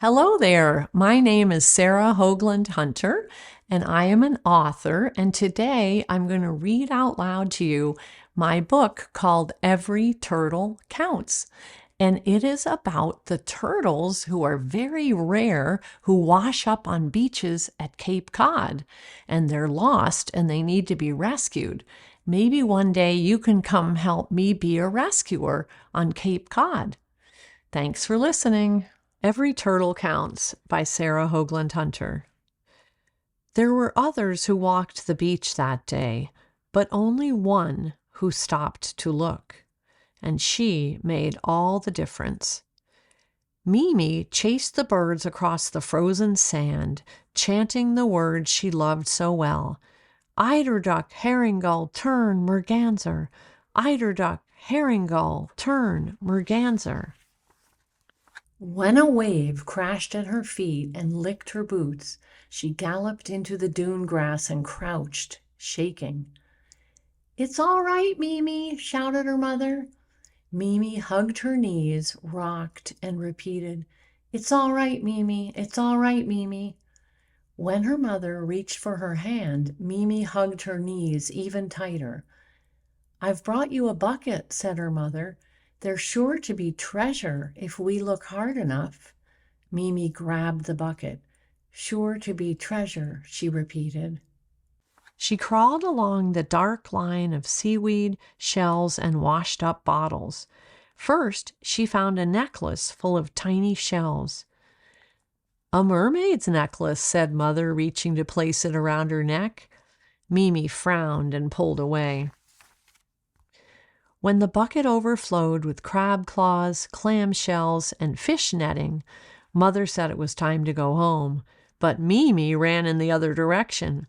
Hello there. My name is Sara Hunter, and I am an author. And today I'm going to read out loud to you my book called Every Turtle Counts. And it is about the turtles who are very rare who wash up on beaches at Cape Cod. And they're lost and they need to be rescued. Maybe one day you can come help me be a rescuer on Cape Cod. Thanks for listening. Every Turtle Counts by Sara Hunter. There were others who walked the beach that day, but only one who stopped to look, and she made all the difference. Mimi chased the birds across the frozen sand, chanting the words she loved so well. Eiderduck, herringgull, turn, merganser. Eiderduck, herringgull, turn, merganser. When a wave crashed at her feet and licked her boots, she galloped into the dune grass and crouched, shaking. "It's all right, Mimi," shouted her mother. Mimi hugged her knees, rocked, and repeated, "It's all right, Mimi. It's all right, Mimi." When her mother reached for her hand, Mimi hugged her knees even tighter. "I've brought you a bucket," said her mother. "There's sure to be treasure if we look hard enough." Mimi grabbed the bucket. "Sure to be treasure," she repeated. She crawled along the dark line of seaweed, shells, and washed-up bottles. First, she found a necklace full of tiny shells. "A mermaid's necklace," said Mother, reaching to place it around her neck. Mimi frowned and pulled away. When the bucket overflowed with crab claws, clam shells, and fish netting, Mother said it was time to go home, but Mimi ran in the other direction.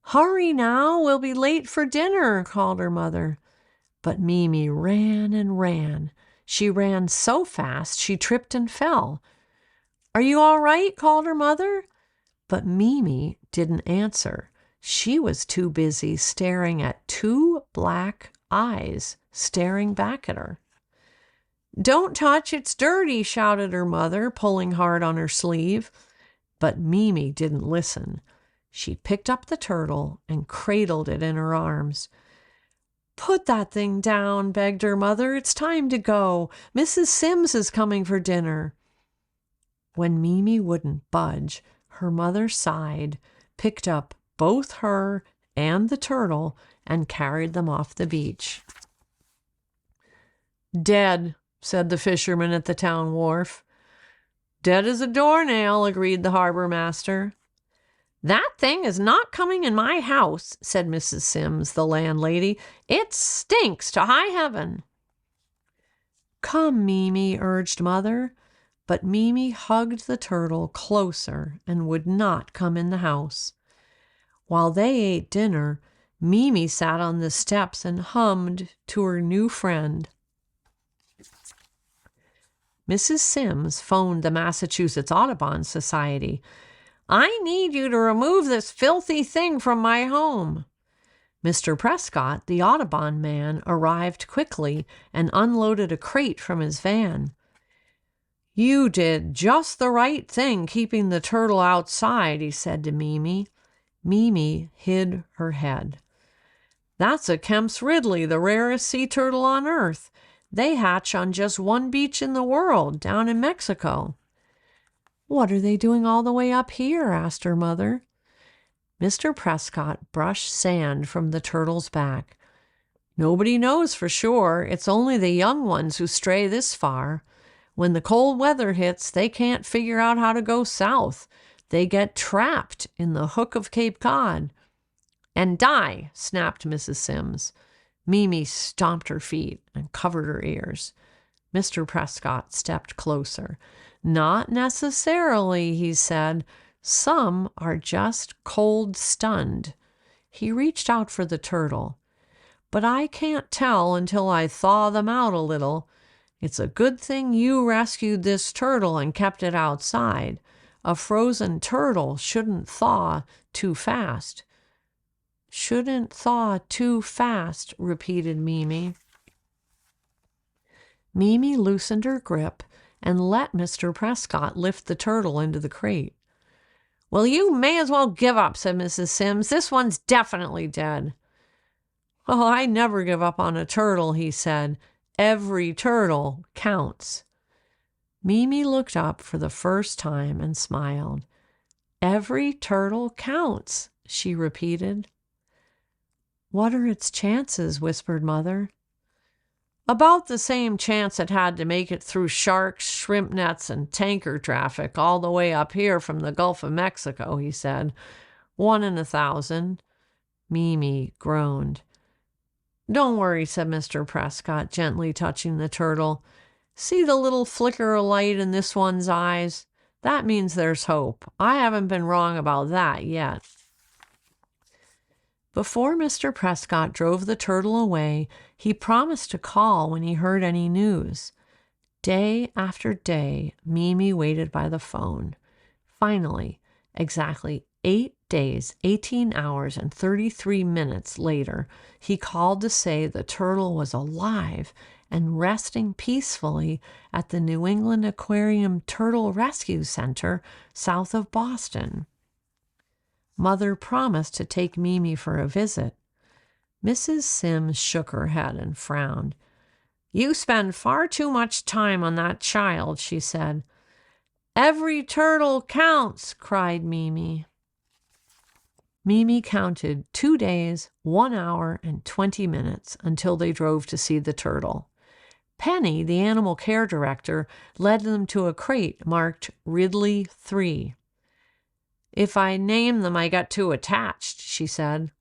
"Hurry now, we'll be late for dinner," called her mother. But Mimi ran and ran. She ran so fast she tripped and fell. "Are you all right?" called her mother. But Mimi didn't answer. She was too busy staring at two black eyes staring back at her. "Don't touch, it's dirty," shouted her mother, pulling hard on her sleeve. But Mimi didn't listen. She picked up the turtle and cradled it in her arms. "Put that thing down," begged her mother. "It's time to go. Mrs. Sims is coming for dinner." When Mimi wouldn't budge, her mother sighed, picked up both her and the turtle, and carried them off the beach. "Dead," said the fisherman at the town wharf. "Dead as a doornail," agreed the harbor master. "That thing is not coming in my house," said Mrs. Sims, the landlady. "It stinks to high heaven." "Come, Mimi," urged Mother. But Mimi hugged the turtle closer and would not come in the house. While they ate dinner, Mimi sat on the steps and hummed to her new friend. Mrs. Sims phoned the Massachusetts Audubon Society. "I need you to remove this filthy thing from my home." Mr. Prescott, the Audubon man, arrived quickly and unloaded a crate from his van. "You did just the right thing keeping the turtle outside," he said to Mimi. Mimi hid her head. "That's a Kemp's Ridley, the rarest sea turtle on earth. They hatch on just one beach in the world, down in Mexico." "What are they doing all the way up here?" asked her mother. Mr. Prescott brushed sand from the turtle's back. "Nobody knows for sure. It's only the young ones who stray this far. When the cold weather hits, they can't figure out how to go south. They get trapped in the hook of Cape Cod." "And die," snapped Mrs. Sims. Mimi stomped her feet and covered her ears. Mr. Prescott stepped closer. "Not necessarily," he said. "Some are just cold stunned." He reached out for the turtle. "But I can't tell until I thaw them out a little. It's a good thing you rescued this turtle and kept it outside. A frozen turtle shouldn't thaw too fast." "Shouldn't thaw too fast," repeated Mimi. Mimi loosened her grip and let Mr. Prescott lift the turtle into the crate. "Well, you may as well give up," said Mrs. Sims. "This one's definitely dead." "Oh, I never give up on a turtle," he said. "Every turtle counts." Mimi looked up for the first time and smiled. "Every turtle counts," she repeated. "What are its chances?" whispered Mother. "About the same chance it had to make it through sharks, shrimp nets, and tanker traffic all the way up here from the Gulf of Mexico," he said. 1 in 1,000. Mimi groaned. "Don't worry," said Mr. Prescott, gently touching the turtle. "See the little flicker of light in this one's eyes? That means there's hope. I haven't been wrong about that yet." Before Mr. Prescott drove the turtle away, he promised to call when he heard any news. Day after day, Mimi waited by the phone. Finally, exactly 8 days, 18 hours, and 33 minutes later, he called to say the turtle was alive and resting peacefully at the New England Aquarium Turtle Rescue Center south of Boston. Mother promised to take Mimi for a visit. Mrs. Sims shook her head and frowned. "You spend far too much time on that child," she said. "Every turtle counts," cried Mimi. Mimi counted 2 days, 1 hour, and 20 minutes until they drove to see the turtle. Penny, the animal care director, led them to a crate marked Ridley 3. "If I name them, I get too attached," she said.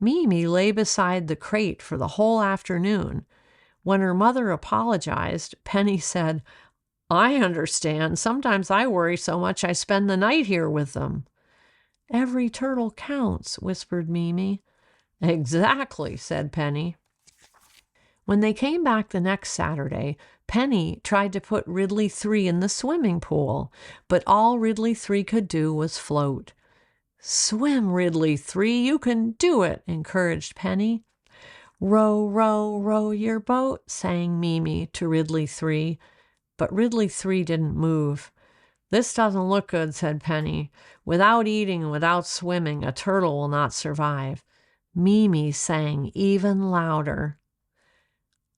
Mimi lay beside the crate for the whole afternoon. When her mother apologized, Penny said, "I understand. Sometimes I worry so much I spend the night here with them." "Every turtle counts," whispered Mimi. "Exactly," said Penny. When they came back the next Saturday, Penny tried to put Ridley 3 in the swimming pool, but all Ridley 3 could do was float. "Swim, Ridley 3, you can do it," encouraged Penny. "Row, row, row your boat," sang Mimi to Ridley 3, but Ridley 3 didn't move. "This doesn't look good," said Penny. "Without eating and without swimming, a turtle will not survive." Mimi sang even louder.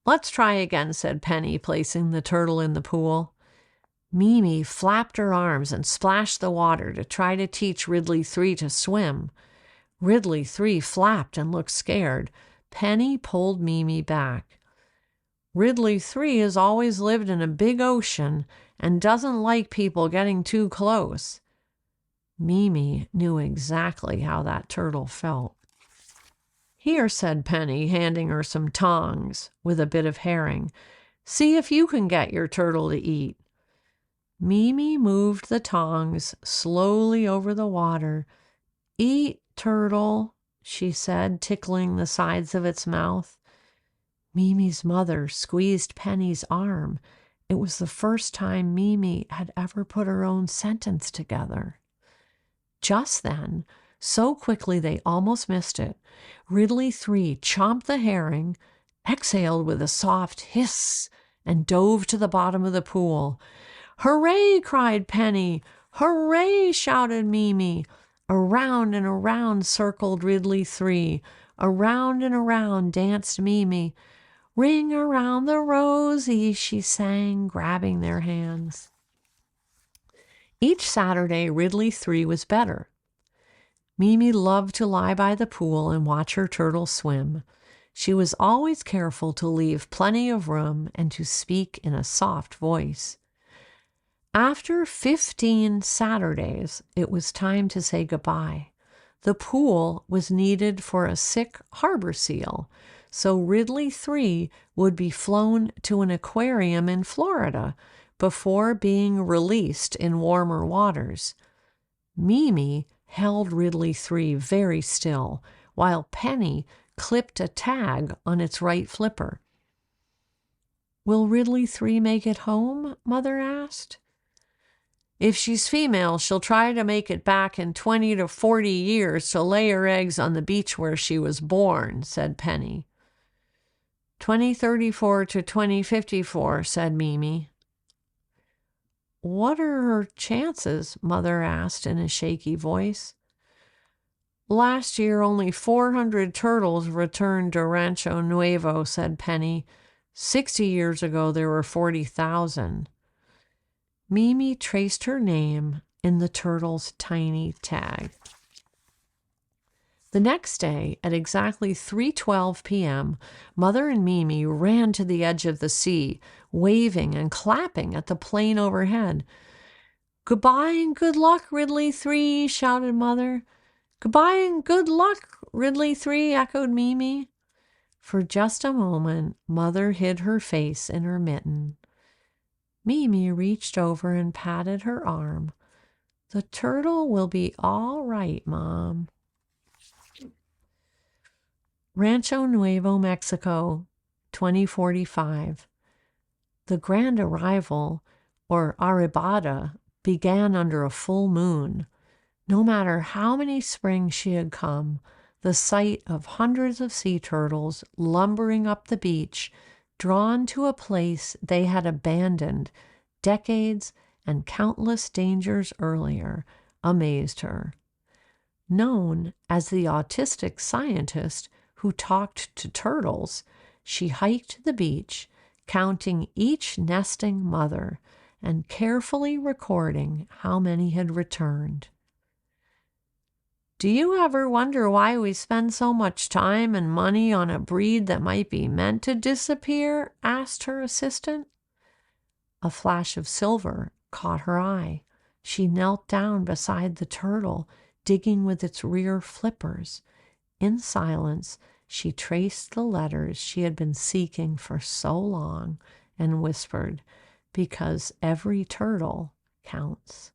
"Let's try again," said Penny, placing the turtle in the pool. Mimi flapped her arms and splashed the water to try to teach Ridley 3 to swim. Ridley 3 flapped and looked scared. Penny pulled Mimi back. "Ridley 3 has always lived in a big ocean and doesn't like people getting too close." Mimi knew exactly how that turtle felt. "Here," said Penny, handing her some tongs with a bit of herring. "See if you can get your turtle to eat." Mimi moved the tongs slowly over the water. "Eat, turtle," she said, tickling the sides of its mouth. Mimi's mother squeezed Penny's arm. It was the first time Mimi had ever put her own sentence together. Just then, so quickly they almost missed it, Ridley 3 chomped the herring, exhaled with a soft hiss, and dove to the bottom of the pool. "Hooray!" cried Penny. "Hooray!" shouted Mimi. Around and around circled Ridley 3. Around and around danced Mimi. "Ring around the rosy," she sang, grabbing their hands. Each Saturday, Ridley 3 was better. Mimi loved to lie by the pool and watch her turtle swim. She was always careful to leave plenty of room and to speak in a soft voice. After 15 Saturdays, it was time to say goodbye. The pool was needed for a sick harbor seal, so Ridley 3 would be flown to an aquarium in Florida before being released in warmer waters. Mimi held Ridley 3 very still, while Penny clipped a tag on its right flipper. "Will Ridley 3 make it home?" Mother asked. "If she's female, she'll try to make it back in 20 to 40 years to lay her eggs on the beach where she was born," said Penny. 2034 to 2054, said Mimi. What are her chances? Mother asked in a shaky voice. Last year, only 400 turtles returned to Rancho Nuevo, said Penny. 60 years ago, there were 40,000. Mimi traced her name in the turtle's tiny tag. The next day, at exactly 3:12 p.m., Mother and Mimi ran to the edge of the sea, waving and clapping at the plane overhead. Goodbye and good luck, Ridley 3, shouted Mother. Goodbye and good luck, Ridley 3, echoed Mimi. For just a moment, Mother hid her face in her mitten. Mimi reached over and patted her arm. The turtle will be all right, Mom. Rancho Nuevo, Mexico, 2045. The grand arrival, or arribada, began under a full moon. No matter how many springs she had come, the sight of hundreds of sea turtles lumbering up the beach, drawn to a place they had abandoned decades and countless dangers earlier, amazed her. Known as the autistic scientist who talked to turtles, she hiked the beach, counting each nesting mother and carefully recording how many had returned. Do you ever wonder why we spend so much time and money on a breed that might be meant to disappear? Asked her assistant. A flash of silver caught her eye. She knelt down beside the turtle, digging with its rear flippers. In silence, she traced the letters she had been seeking for so long and whispered, "Because every turtle counts."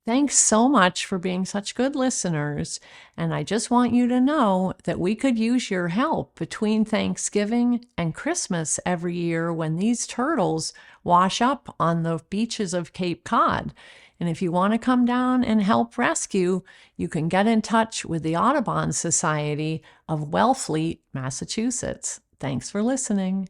Thanks so much for being such good listeners. And I just want you to know that we could use your help between Thanksgiving and Christmas every year when these turtles wash up on the beaches of Cape Cod. And if you want to come down and help rescue, you can get in touch with the Audubon Society of Wellfleet, Massachusetts. Thanks for listening.